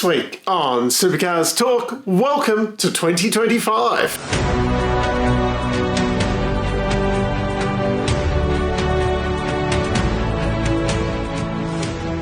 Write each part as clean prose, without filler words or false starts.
week on Supercars Talk, welcome to 2025.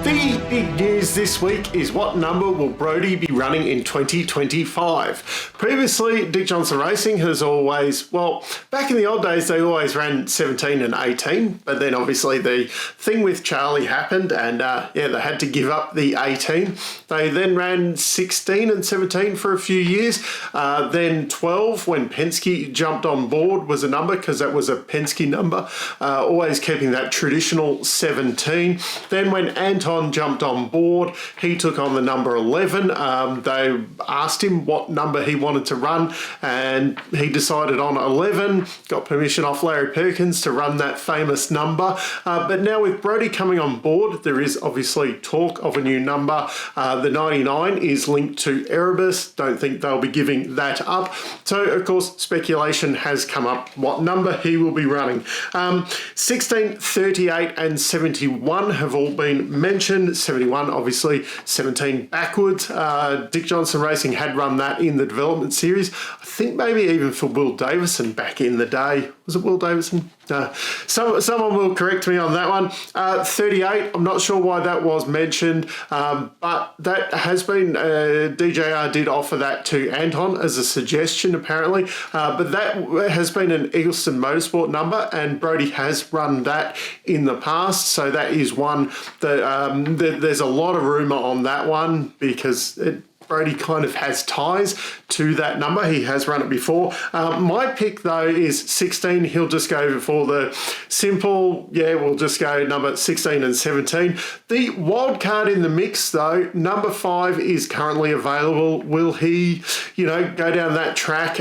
The big news this week is what number will Brodie be running in 2025? Previously, Dick Johnson Racing has always, well, back in the old days, they always ran 17 and 18, but then obviously the thing with Charlie happened and they had to give up the 18. They then ran 16 and 17 for a few years. Then 12 when Penske jumped on board was a number because that was a Penske number, always keeping that traditional 17. Then when Anton jumped on board, he took on the number 11. They asked him what number he wanted to run and he decided on 11, got permission off Larry Perkins to run that famous number. But now with Brodie coming on board, there is obviously talk of a new number. The 99 is linked to Erebus. Don't think they'll be giving that up. So of course, speculation has come up what number he will be running. 16, 38 and 71 have all been mentioned. 71 obviously 17 backwards. Dick Johnson Racing had run that in the development series. I think maybe even for Will Davison back in the day. Was it Will Davison? Someone will correct me on that one. 38, I'm not sure why that was mentioned, but that has been, DJR did offer that to Anton as a suggestion apparently, but that has been an Eagleston Motorsport number and Brodie has run that in the past, so that is one that there's a lot of rumour on that one because Brodie kind of has ties to that number. He has run it before. My pick, though, is 16. He'll just go for the simple, we'll just go number 16 and 17. The wild card in the mix, though, number 5 is currently available. Will he, go down that track?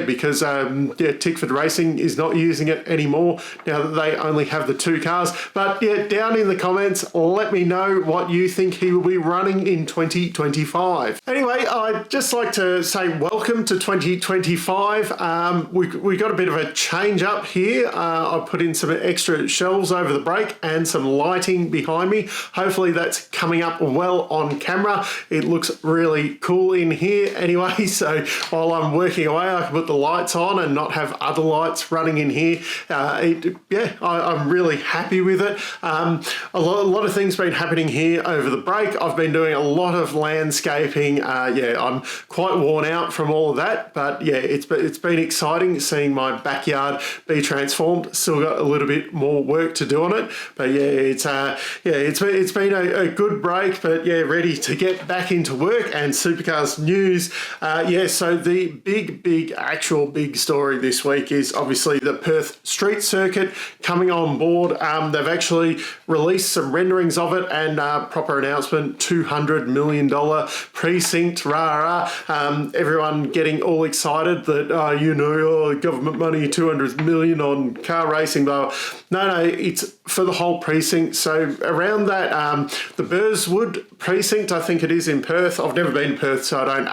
Because Tickford Racing is not using it anymore now that they only have the 2 cars. But, down in the comments, let me know what you think he will be running in 2025. Anyway, I'd just like to say welcome to 2025. We got a bit of a change up here. I put in some extra shelves over the break and some lighting behind me. Hopefully that's coming up well on camera. It looks really cool in here anyway, so while I'm working away I can put the lights on and not have other lights running in here. I'm really happy with it. A lot of things been happening here over the break. I've been doing a lot of landscaping. I'm quite worn out from all of that, but it's been exciting seeing my backyard be transformed. Still got a little bit more work to do on it, but it's been a good break, but ready to get back into work and Supercars news. So the big story this week is obviously the Perth Street Circuit coming on board. They've actually released some renderings of it and proper announcement, $200 million precinct, everyone getting all excited that, government money, 200 million on car racing, blah. No, it's for the whole precinct. So around that, the Burswood precinct, I think it is in Perth. I've never been to Perth, so I don't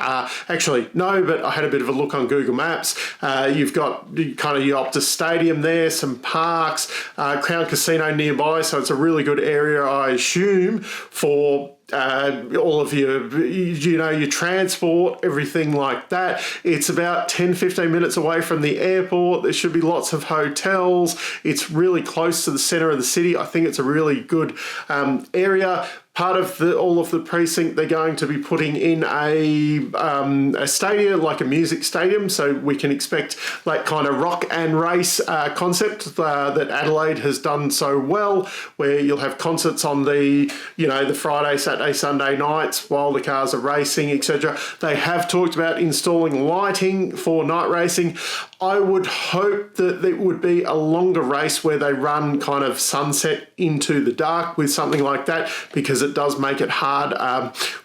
actually know, but I had a bit of a look on Google Maps. You've got kind of your Optus Stadium there, some parks, Crown Casino nearby, so it's a really good area, I assume, for all of your transport, everything like that. It's about 10-15 minutes away from the airport. There should be lots of hotels. It's really close to the centre of the city. I think it's a really good area. Part of all of the precinct, they're going to be putting in a stadium, like a music stadium, so we can expect that kind of rock and race concept that Adelaide has done so well, where you'll have concerts on the Friday, Saturday, Sunday nights while the cars are racing, etc. They have talked about installing lighting for night racing. I would hope that it would be a longer race where they run kind of sunset into the dark with something like that, because it does make it hard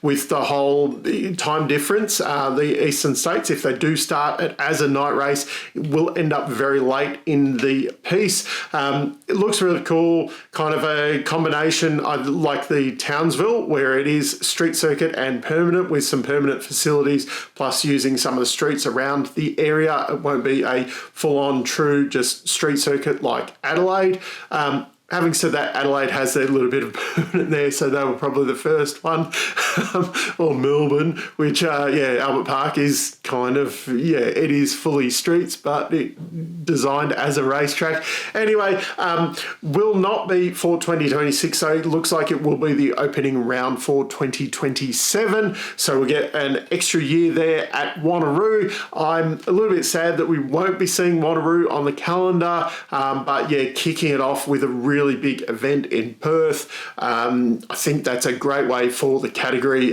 with the whole time difference. The eastern states, if they do start it as a night race, it will end up very late in the piece. It looks really cool, kind of a combination. I like the Townsville, where it is street circuit and permanent with some permanent facilities, plus using some of the streets around the area. It won't be a full-on true just street circuit like Adelaide. having said that, Adelaide has their little bit of permanent there, so they were probably the first one. Or Melbourne, which, Albert Park is kind of, it is fully streets, but designed as a racetrack. Anyway, will not be for 2026, so it looks like it will be the opening round for 2027. So we'll get an extra year there at Wanneroo. I'm a little bit sad that we won't be seeing Wanneroo on the calendar, but kicking it off with a really big event in Perth. I think that's a great way for the category,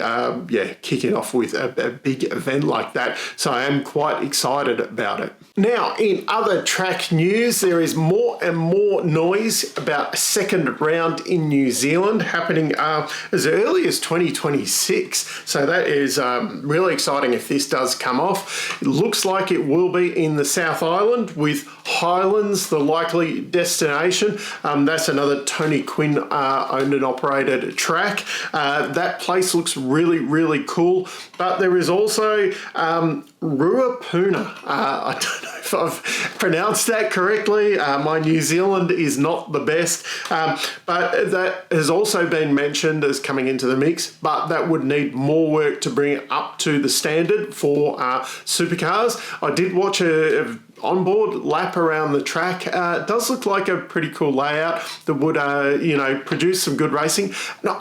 kicking off with a big event like that. So I am quite excited about it. Now, in other track news, there is more and more noise about a second round in New Zealand happening as early as 2026. So that is really exciting if this does come off. It looks like it will be in the South Island, with Highlands the likely destination. That's another Tony Quinn owned and operated track. That place looks really, really cool. But there is also Ruapuna. I don't know if I've pronounced that correctly. My New Zealand is not the best, but that has also been mentioned as coming into the mix, but that would need more work to bring it up to the standard for supercars. I did watch a onboard lap around the track. It does look like a pretty cool layout that would, produce some good racing. Now,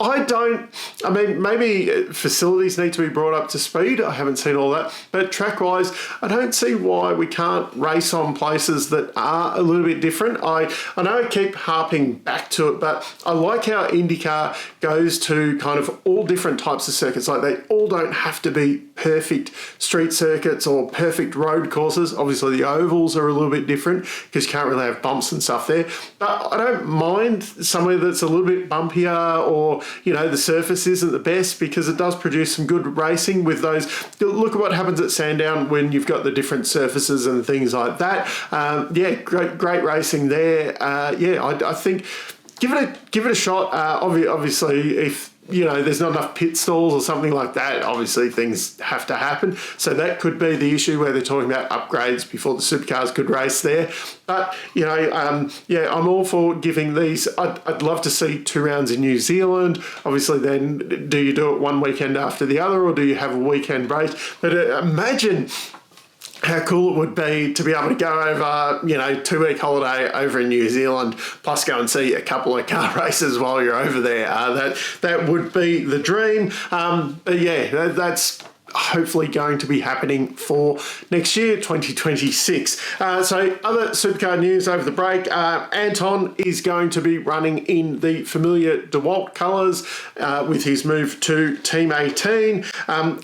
maybe facilities need to be brought up to speed. I haven't seen all that, but track-wise, I don't see why we can't race on places that are a little bit different. I know I keep harping back to it, but I like how IndyCar goes to kind of all different types of circuits. Like, they all don't have to be perfect street circuits or perfect road courses. Obviously, the ovals are a little bit different because you can't really have bumps and stuff there. But I don't mind somewhere that's a little bit bumpier, or, the surface isn't the best, because it does produce some good racing with those. Look at what happens at Sandown when you've got the different surfaces and things like that. Great racing there. I think give it a shot. Obviously, if there's not enough pit stalls or something like that, obviously things have to happen. So that could be the issue where they're talking about upgrades before the supercars could race there. But, I'm all for giving these. I'd love to see 2 rounds in New Zealand. Obviously, then do you do it one weekend after the other, or do you have a weekend race? But imagine how cool it would be to be able to go over, 2-week holiday over in New Zealand, plus go and see a couple of car races while you're over there. That would be the dream. That's hopefully going to be happening for next year, 2026. So other supercar news over the break. Anton is going to be running in the familiar DeWalt colours with his move to Team 18.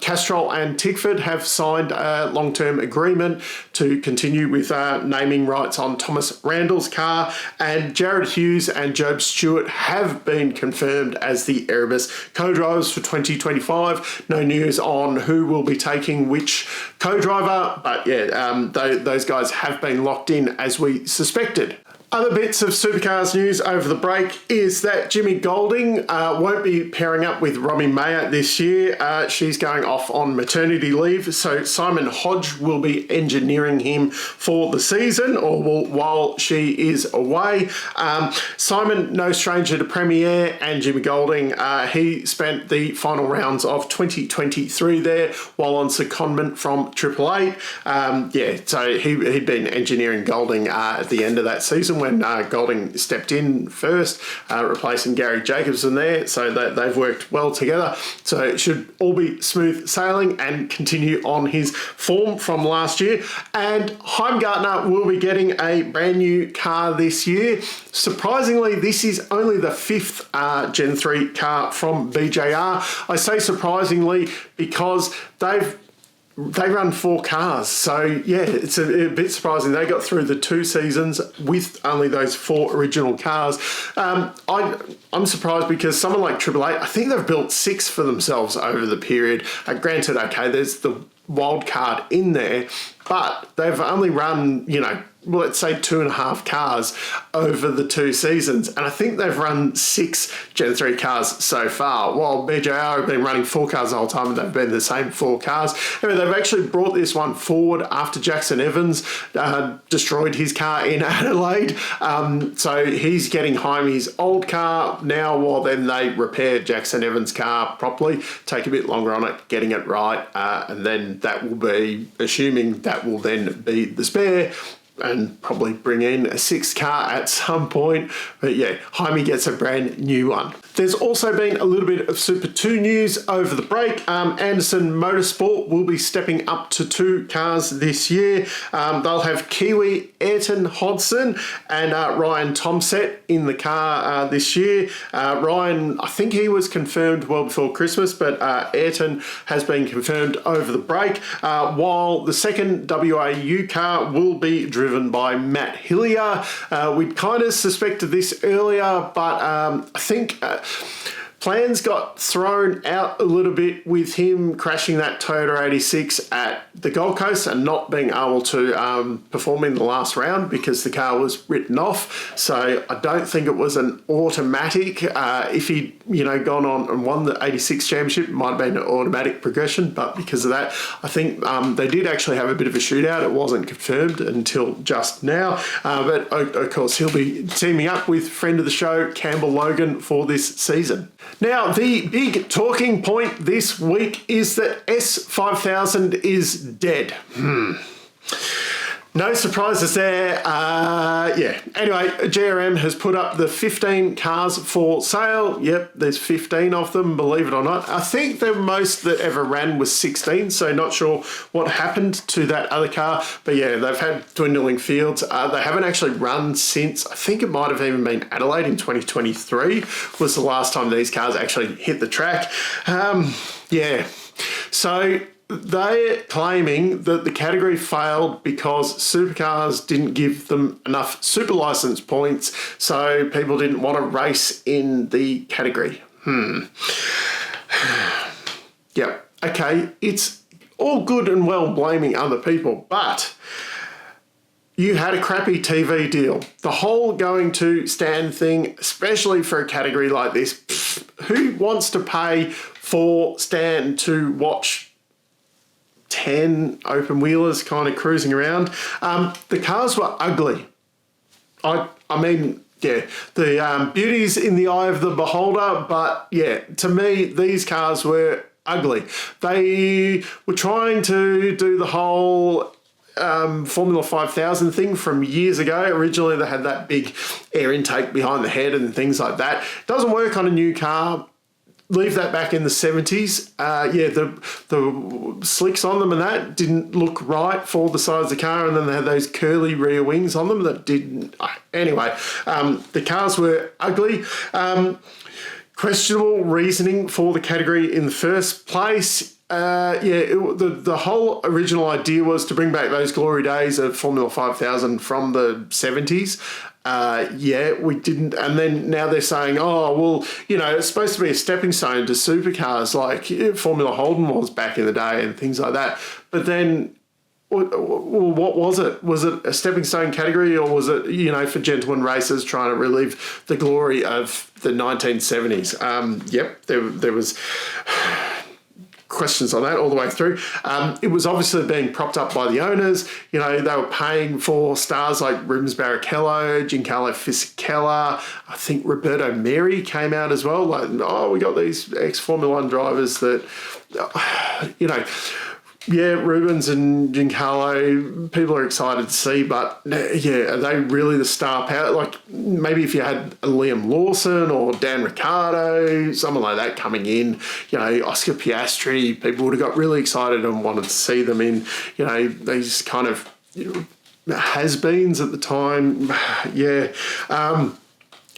Castrol and Tickford have signed a long-term agreement to continue with naming rights on Thomas Randall's car, and Jared Hughes and Job Stewart have been confirmed as the Erebus co-drivers for 2025. No news on who will be taking which co-driver, but those guys have been locked in as we suspected. Other bits of Supercars news over the break is that Jimmy Golding won't be pairing up with Robbie Mayer this year. She's going off on maternity leave, so Simon Hodge will be engineering him for the season, or while she is away. Simon, no stranger to Premier, and Jimmy Golding, he spent the final rounds of 2023 there while on secondment from Triple Eight. So he'd been engineering Golding at the end of that season when Golding stepped in first, replacing Gary Jacobson there. So they've worked well together. So it should all be smooth sailing and continue on his form from last year. And Heimgartner will be getting a brand new car this year. Surprisingly, this is only the 5th Gen 3 car from BJR. I say surprisingly because they run 4 cars. So, it's a bit surprising. They got through the 2 seasons with only those 4 original cars. I'm surprised because someone like Triple Eight, I think they've built 6 for themselves over the period. Granted, okay, there's the wild card in there, but they've only run, let's say 2.5 cars over the 2 seasons. And I think they've run 6 Gen 3 cars so far, while BJR have been running 4 cars the whole time and they've been the same 4 cars. Anyway, they've actually brought this one forward after Jackson Evans destroyed his car in Adelaide. So he's getting Jaime's old car now, while then they repair Jackson Evans' car properly, take a bit longer on it, getting it right, and then that will be, assuming that will then be the spare, and probably bring in a 6th car at some point. But yeah, Jaime gets a brand new one. There's also been a little bit of Super 2 news over the break. Anderson Motorsport will be stepping up to 2 cars this year. They'll have Kiwi Ayrton Hodson and Ryan Tomset in the car this year. Ryan, I think he was confirmed well before Christmas, but Ayrton has been confirmed over the break, while the second WAU car will be driven by Matt Hillier. We'd kind of suspected this earlier, but I think plans got thrown out a little bit with him crashing that Toyota 86 at the Gold Coast and not being able to perform in the last round because the car was written off. So I don't think it was an automatic. If he'd gone on and won the 86 championship, it might have been an automatic progression. But because of that, I think they did actually have a bit of a shootout. It wasn't confirmed until just now. But of course, he'll be teaming up with friend of the show, Campbell Logan, for this season. Now, the big talking point this week is that S5000 is dead. No surprises there. Yeah. Anyway, GRM has put up the 15 cars for sale. Yep, there's 15 of them, believe it or not. I think the most that ever ran was 16, so not sure what happened to that other car. But yeah, they've had dwindling fields. They haven't actually run since, I think it might have even been Adelaide in 2023 was the last time these cars actually hit the track. Yeah. So they're claiming that the category failed because Supercars didn't give them enough super license points, so people didn't want to race in the category. Yep. Okay, it's all good and well blaming other people, but you had a crappy TV deal. The whole going to stand thing, especially for a category like this, who wants to pay for stand to watch 10 open wheelers kind of cruising around? The cars were ugly. I mean, yeah, the beauty's in the eye of the beholder, but yeah, to me, these cars were ugly. They were trying to do the whole Formula 5000 thing from years ago. Originally, they had that big air intake behind the head and things like that. Doesn't work on a new car. Leave that back in the 70s. Yeah, the slicks on them and that didn't look right for the size of the car, and then they had those curly rear wings on them that didn't. Anyway, the cars were ugly. Questionable reasoning for the category in the first place. The whole original idea was to bring back those glory days of Formula 5000 from the 70s. We didn't. And then now they're saying, oh, well, it's supposed to be a stepping stone to supercars like Formula Holden was back in the day and things like that. But then, what was it? Was it a stepping stone category, or was it, for gentlemen racers trying to relive the glory of the 1970s? There was questions on that all the way through. It was obviously being propped up by the owners. They were paying for stars like Rubens Barrichello, Giancarlo Fisichella. I think Roberto Meri came out as well. Like, we got these ex-Formula 1 drivers that, Rubens and Giancarlo, people are excited to see, but are they really the star power? Like, maybe if you had a Liam Lawson or Dan Ricciardo, someone like that coming in, Oscar Piastri, people would have got really excited and wanted to see them in, these kind of has-beens at the time.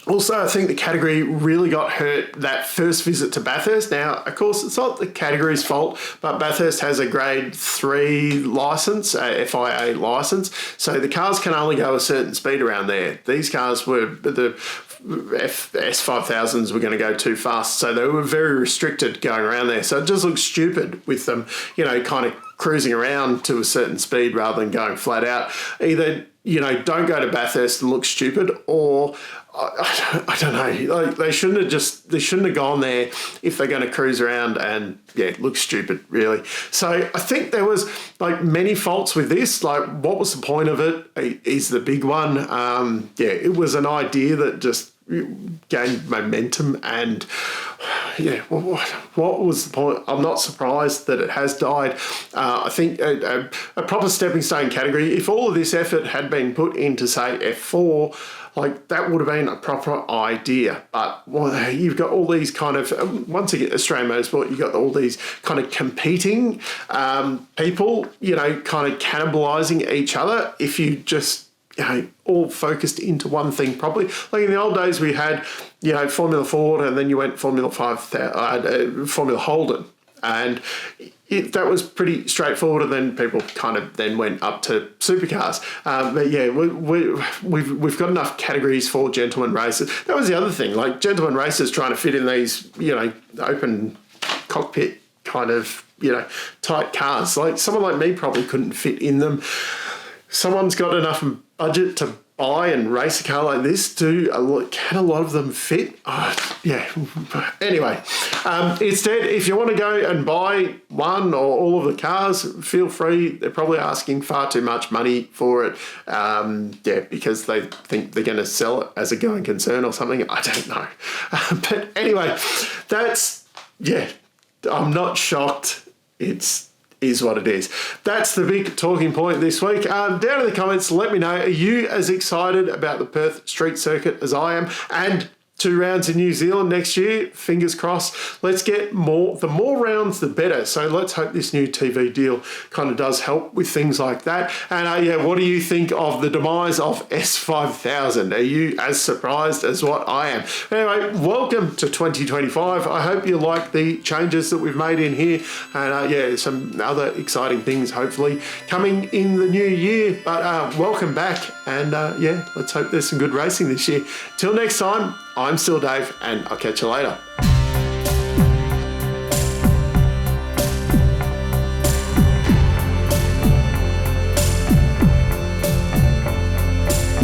Also, I think the category really got hurt that first visit to Bathurst. Now, of course, it's not the category's fault, but Bathurst has a grade 3 licence, a FIA licence, so the cars can only go a certain speed around there. These cars were, the S5000s were going to go too fast. So they were very restricted going around there. So it just looks stupid with them, you know, kind of cruising around to a certain speed rather than going flat out. Either, you know, don't go to Bathurst and look stupid, or I don't know. Like they shouldn't have gone there if they're going to cruise around and look stupid, really. So I think there was like many faults with this. Like, what was the point of it? Is the big one. It was an idea that just gained momentum, and what was the point? I'm not surprised that it has died. I think a proper stepping stone category, if all of this effort had been put into, say, F4, like that would have been a proper idea. But you've got all these kind of, once again, Australian Motorsport, you've got all these kind of competing people, you know, kind of cannibalising each other if you just, you know, all focused into one thing properly. Like in the old days, we had, you know, Formula Ford, and then you went Formula Holden, and that was pretty straightforward. And then people kind of then went up to supercars. But yeah, we've got enough categories for gentleman races. That was the other thing, like gentleman races trying to fit in these, you know, open cockpit kind of, you know, tight cars. Like someone like me probably couldn't fit in them. Someone's got enough budget to buy and race a car like this. Can a lot of them fit? Anyway, instead, if you want to go and buy one or all of the cars, feel free. They're probably asking far too much money for it. Because they think they're going to sell it as a going concern or something. I don't know. But anyway, I'm not shocked. Is what it is. That's the big talking point this week. Down in the comments, let me know, are you as excited about the Perth Street Circuit as I am? And 2 rounds in New Zealand next year, fingers crossed. Let's get more. The more rounds, the better. So let's hope this new TV deal kind of does help with things like that. And what do you think of the demise of S5000? Are you as surprised as what I am? Anyway, welcome to 2025. I hope you like the changes that we've made in here. And some other exciting things hopefully coming in the new year. But welcome back. And let's hope there's some good racing this year. Till next time, I'm still Dave, and I'll catch you later.